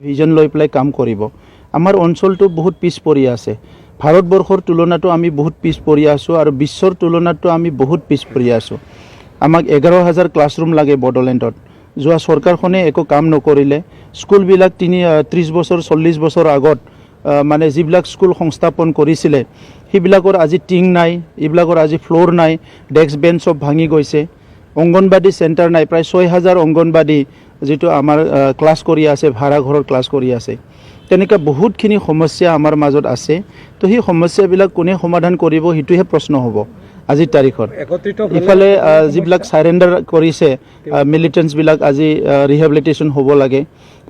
Vision লৈ পেলাই কাম কৰিব। আমাৰ অঞ্চলটো বহুত পিছ পৰি আছে। ভাৰতবৰ্ষৰ তুলনাতো আমি বহুত পিছ পৰি আছোঁ আৰু বিশ্বৰ তুলনাতো আমি বহুত পিছ পৰি আছোঁ। আমাক 11,000 ক্লাছৰুম লাগে বড়োলেণ্ডত। যোৱা চৰকাৰখনে একো কাম নকৰিলে। স্কুলবিলাক 30 বছৰ 40 বছৰ আগত মানে যিবিলাক স্কুল সংস্থাপন কৰিছিলে সেইবিলাকৰ আজি টিং নাই, এইবিলাকৰ আজি ফ্লোৰ নাই, ডেস্ক বেঞ্চ চব ভাঙি গৈছে। অংগনবাদী চেণ্টাৰ নাই, প্ৰায় 6,000 অংগনবাদী যিটো আমাৰ ক্লাছ কৰি আছে, ভাড়া ঘৰৰ ক্লাছ কৰি আছে। তেনেকুৱা বহুতখিনি সমস্যা আমাৰ মাজত আছে। তো সেই সমস্যাবিলাক কোনে সমাধান কৰিব সেইটোহে প্ৰশ্ন হ'ব আজিৰ তাৰিখত। ইফালে যিবিলাক চাৰেণ্ডাৰ কৰিছে মিলিটেণ্টছবিলাক আজি ৰিহেবিলিটেশ্যন হ'ব লাগে।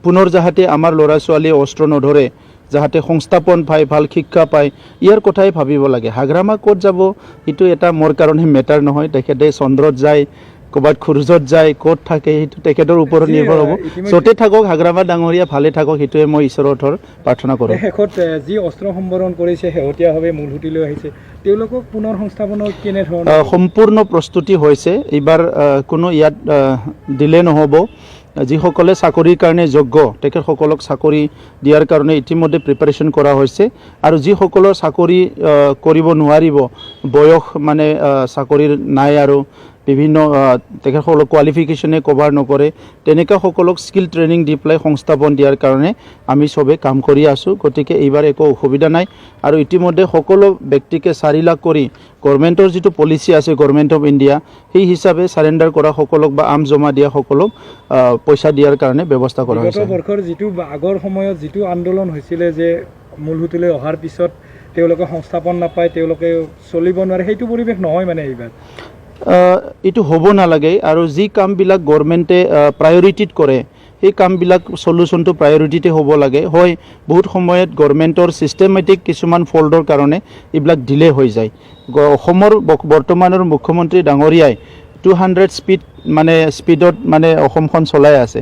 পুনৰ যাহাতে আমাৰ ল'ৰা ছোৱালীয়ে অস্ত্ৰ নধৰে, যাহাতে সংস্থাপন পায়, ভাল শিক্ষা পায়, ইয়াৰ কথাই ভাবিব লাগে। হাগ্ৰামা ক'ত যাব সেইটো এটা মোৰ কাৰণে মেটাৰ নহয়। তেখেতে চন্দ্ৰত যায়, ক'ৰবাত খোজত যায়, ক'ত থাকে সেইটো তেখেতৰ ওপৰত নিৰ্ভৰ হ'ব। য'তে থাকক হাগ্ৰামা ডাঙৰীয়া ভালে থাকক, সেইটোৱে মই ঈশ্বৰৰ ওচৰত প্ৰাৰ্থনা কৰোঁ। শেষত যি অস্ত্ৰ সম্বৰণ কৰিছে, শেহতীয়াভাৱে মূলসুঁতিলৈ আহিছে, তেওঁলোকক পুনৰ সংস্থাপনৰ কেনেধৰণৰ সম্পূৰ্ণ প্ৰস্তুতি হৈছে। এইবাৰ কোনো ইয়াত দিলে নহ'ব। যিসকলে চাকৰিৰ কাৰণে যোগ্য তেখেতসকলক চাকৰি দিয়াৰ কাৰণে ইতিমধ্যে প্ৰিপাৰেশ্যন কৰা হৈছে। আৰু যিসকলৰ চাকৰি কৰিব নোৱাৰিব, বয়স মানে চাকৰিৰ নাই আৰু বিভিন্ন তেখেতসকলক কোৱালিফিকেশ্যনে কভাৰ নকৰে, তেনেকুৱাসকলক স্কিল ট্ৰেইনিং দি পেলাই সংস্থাপন দিয়াৰ কাৰণে আমি চবেই কাম কৰি আছোঁ। গতিকে এইবাৰ একো অসুবিধা নাই। আৰু ইতিমধ্যে সকলো ব্যক্তিকে 4 লাখ কৰি গভৰ্ণমেণ্টৰ যিটো পলিচি আছে গভৰ্ণমেণ্ট অফ ইণ্ডিয়া, সেই হিচাপে চাৰেণ্ডাৰ কৰা সকলক বা আম জমা দিয়া সকলক পইচা দিয়াৰ কাৰণে ব্যৱস্থা কৰা হৈছে। বিগত বৰ্ষৰ যিটো আগৰ সময়ত যিটো আন্দোলন হৈছিলে যে মূলসুঁতিলৈ অহাৰ পিছত তেওঁলোকে সংস্থাপন নাপায়, তেওঁলোকে চলিব নোৱাৰে, সেইটো পৰিৱেশ নহয় মানে এইবাৰ। এইটো হ'ব নালাগে। আৰু যি কামবিলাক গভৰ্ণমেণ্টে প্ৰায়ৰিটিত কৰে সেই কামবিলাক চলিউশ্যনটো প্ৰায়ৰিটিতে হ'ব লাগে। হয়, বহুত সময়ত গভৰ্ণমেণ্টৰ ছিষ্টেমেটিক কিছুমান ফল্টৰ কাৰণে এইবিলাক ডিলে হৈ যায়। অসমৰ বৰ্তমানৰ মুখ্যমন্ত্ৰী ডাঙৰীয়াই 200 স্পীডত মানে অসমখন চলাই আছে।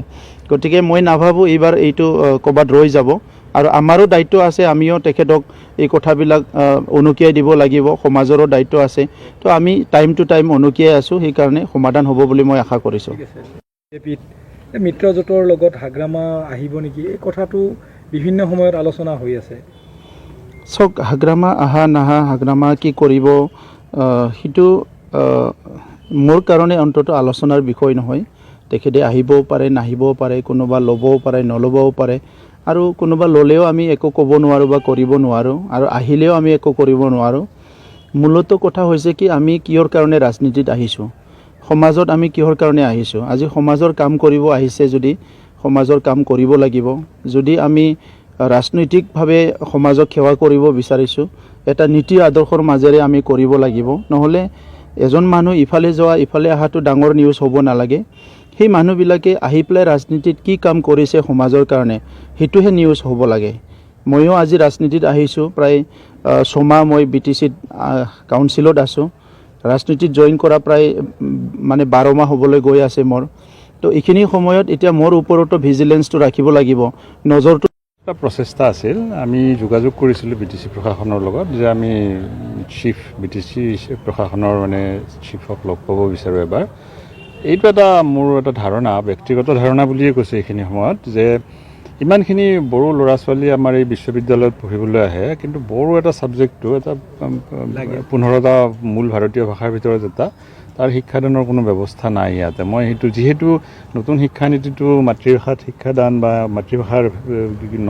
গতিকে মই নাভাবোঁ এইবাৰ এইটো ক'ৰবাত ৰৈ যাব। আৰু আমাৰো দায়িত্ব আছে, আমিও তেখেতক এই কথাবিলাক উনুকিয়াই দিব লাগিব। সমাজৰো দায়িত্ব আছে। তো আমি টাইম টু টাইম উনুকিয়াই আছোঁ, সেইকাৰণে সমাধান হ'ব বুলি মই আশা কৰিছোঁ। মিত্ৰজোঁটৰ লগত হাগ্ৰামা আহিব নেকি, এই কথাটো বিভিন্ন সময়ত আলোচনা হৈ আছে। চাওক, হাগ্ৰামা আহা নাহা, হাগ্ৰামা কি কৰিব, সেইটো মোৰ কাৰণে অন্তত আলোচনাৰ বিষয় নহয়। তেখেতে আহিবও পাৰে, নাহিবও পাৰে, কোনোবা ল'বও পাৰে, নল'বও পাৰে। আৰু কোনোবা ল'লেও আমি একো ক'ব নোৱাৰোঁ বা কৰিব নোৱাৰোঁ, আৰু আহিলেও আমি একো কৰিব নোৱাৰোঁ। মূলতঃ কথা হৈছে কি, আমি কিহৰ কাৰণে ৰাজনীতিত আহিছোঁ, সমাজত আমি কিহৰ কাৰণে আহিছোঁ। আজি সমাজৰ কাম কৰিব আহিছে যদি সমাজৰ কাম কৰিব লাগিব। যদি আমি ৰাজনৈতিকভাৱে সমাজক সেৱা কৰিব বিচাৰিছোঁ, এটা নীতি আদৰ্শৰ মাজেৰে আমি কৰিব লাগিব। নহ'লে এজন মানুহ ইফালে যোৱা ইফালে অহাটো ডাঙৰ নিউজ হ'ব নালাগে। সেই মানুহবিলাকে আহি পেলাই ৰাজনীতিত কি কাম কৰিছে সমাজৰ কাৰণে, সেইটোহে নিউজ হ'ব লাগে। ময়ো আজি ৰাজনীতিত আহিছোঁ, প্ৰায় 6 মাহ মই BTCত কাউন্সিলত আছোঁ। ৰাজনীতিত জইন কৰা প্ৰায় মানে 12 মাহ হ'বলৈ গৈ আছে মোৰ। তো এইখিনি সময়ত এতিয়া মোৰ ওপৰতো ভিজিলেন্সটো ৰাখিব লাগিব, নজৰটো। এটা প্ৰচেষ্টা আছিল, আমি যোগাযোগ কৰিছিলোঁ BTC প্ৰশাসনৰ লগত যে আমি BTC প্ৰশাসনৰ মানে চিফক লগ পাব বিচাৰোঁ এবাৰ। এইটো এটা মোৰ এটা ধাৰণা, ব্যক্তিগত ধাৰণা বুলিয়ে কৈছোঁ এইখিনি সময়ত, যে ইমানখিনি বড়ো ল'ৰা ছোৱালী আমাৰ এই বিশ্ববিদ্যালয়ত পঢ়িবলৈ আহে, কিন্তু বড়ো এটা ছাবজেক্টটো এটা 15টা মূল ভাৰতীয় ভাষাৰ ভিতৰত এটা, তাৰ শিক্ষাদানৰ কোনো ব্যৱস্থা নাই ইয়াতে। মই সেইটো যিহেতু নতুন শিক্ষানীতিটো মাতৃভাষাত শিক্ষাদান বা মাতৃভাষাৰ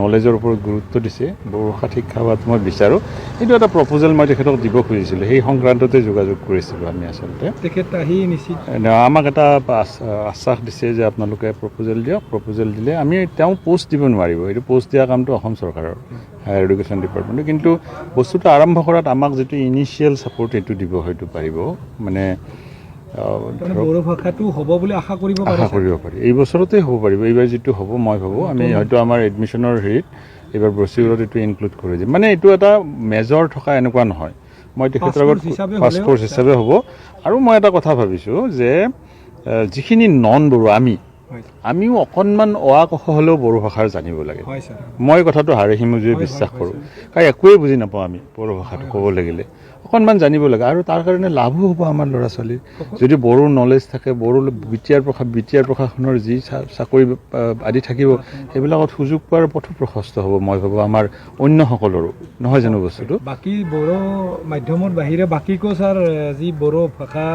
নলেজৰ ওপৰত গুৰুত্ব দিছে, বড়ো ভাষাত শিক্ষা হোৱাটো মই বিচাৰোঁ। এইটো এটা প্ৰপ'জেল মই তেখেতক দিব খুজিছিলোঁ, সেই সংক্ৰান্ততে যোগাযোগ কৰিছিলোঁ আমি। আচলতে তেখেত আহি নিশ্চিত আমাক এটা আশ্বাস দিছে যে আপোনালোকে প্ৰপ'জেল দিয়ক, প্ৰপ'জেল দিলে আমি তেওঁ পোষ্ট দিব নোৱাৰিব, এইটো পোষ্ট দিয়া কামটো অসম চৰকাৰৰ হায়াৰ এডুকেশ্যন ডিপাৰ্টমেণ্টে। কিন্তু বস্তুটো আৰম্ভ কৰাত আমাক যিটো ইনিচিয়েল ছাপোৰ্ট এইটো দিব হয়তো পাৰিব, মানে বড়ো ভাষাটো হ'ব বুলি আশা কৰিব পাৰি। এই বছৰতে হ'ব পাৰিব। এইবাৰ যিটো হ'ব মই ভাবোঁ আমি হয়তো আমাৰ এডমিশ্যনৰ হেৰিত এইবাৰ ব্ৰচিউৰত এইটো ইনক্লুড কৰি দিম। মানে এইটো এটা মেজৰ থকা এনেকুৱা নহয়, মই তেখেতৰ লগত ফাৰ্ষ্ট কোৰ্চ হিচাপে হ'ব। আৰু মই এটা কথা ভাবিছোঁ যে যিখিনি নন বড়ো আমিও অকণমান ক খ হ'লেও বড়ো ভাষাৰ জানিব লাগে। মই কথাটো হাড়ে সিমজুৱে বিশ্বাস কৰোঁ, কাৰণ একোৱেই বুজি নাপাওঁ আমি বড়ো ভাষাটো ক'ব লাগিলে। অকণমান জানিব লাগে আৰু তাৰ কাৰণে লাভো হ'ব আমাৰ ল'ৰা ছোৱালীৰ যদি বড়োৰ নলেজ থাকে বড়ো বিটিআৰ প্ৰশাসনৰ যি চাকৰি আদি থাকিব সেইবিলাকত সুযোগ পোৱাৰ পথো প্ৰশস্ত হ'ব মই ভাবোঁ আমাৰ অন্যসকলৰো নহয় জানো বস্তুটো বাকী বড়ো মাধ্যমৰ বাহিৰে বাকীকো ছাৰ যি বড়ো ভাষা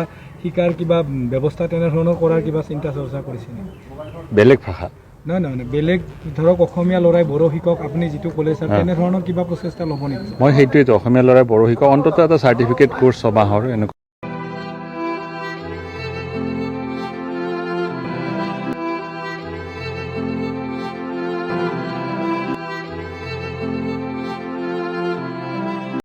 শিকাৰ কিবা ব্যৱস্থা তেনেধৰণৰ কৰাৰ কিবা চিন্তা চৰ্চা কৰিছে নেকি বেলেগ ভাষা নহয় নহয় বেলেগ ধৰক অসমীয়া ল'ৰাই বড়ো শিকক আপুনি যিটো ক'লে ছাৰ তেনেধৰণৰ কিবা প্ৰচেষ্টা ল'ব নেকি মই সেইটোৱেতো অসমীয়া ল'ৰাই বড়ো শিকক অন্ততঃ এটা চাৰ্টিফিকেট কোৰ্চ ছমাহৰ এনেকুৱা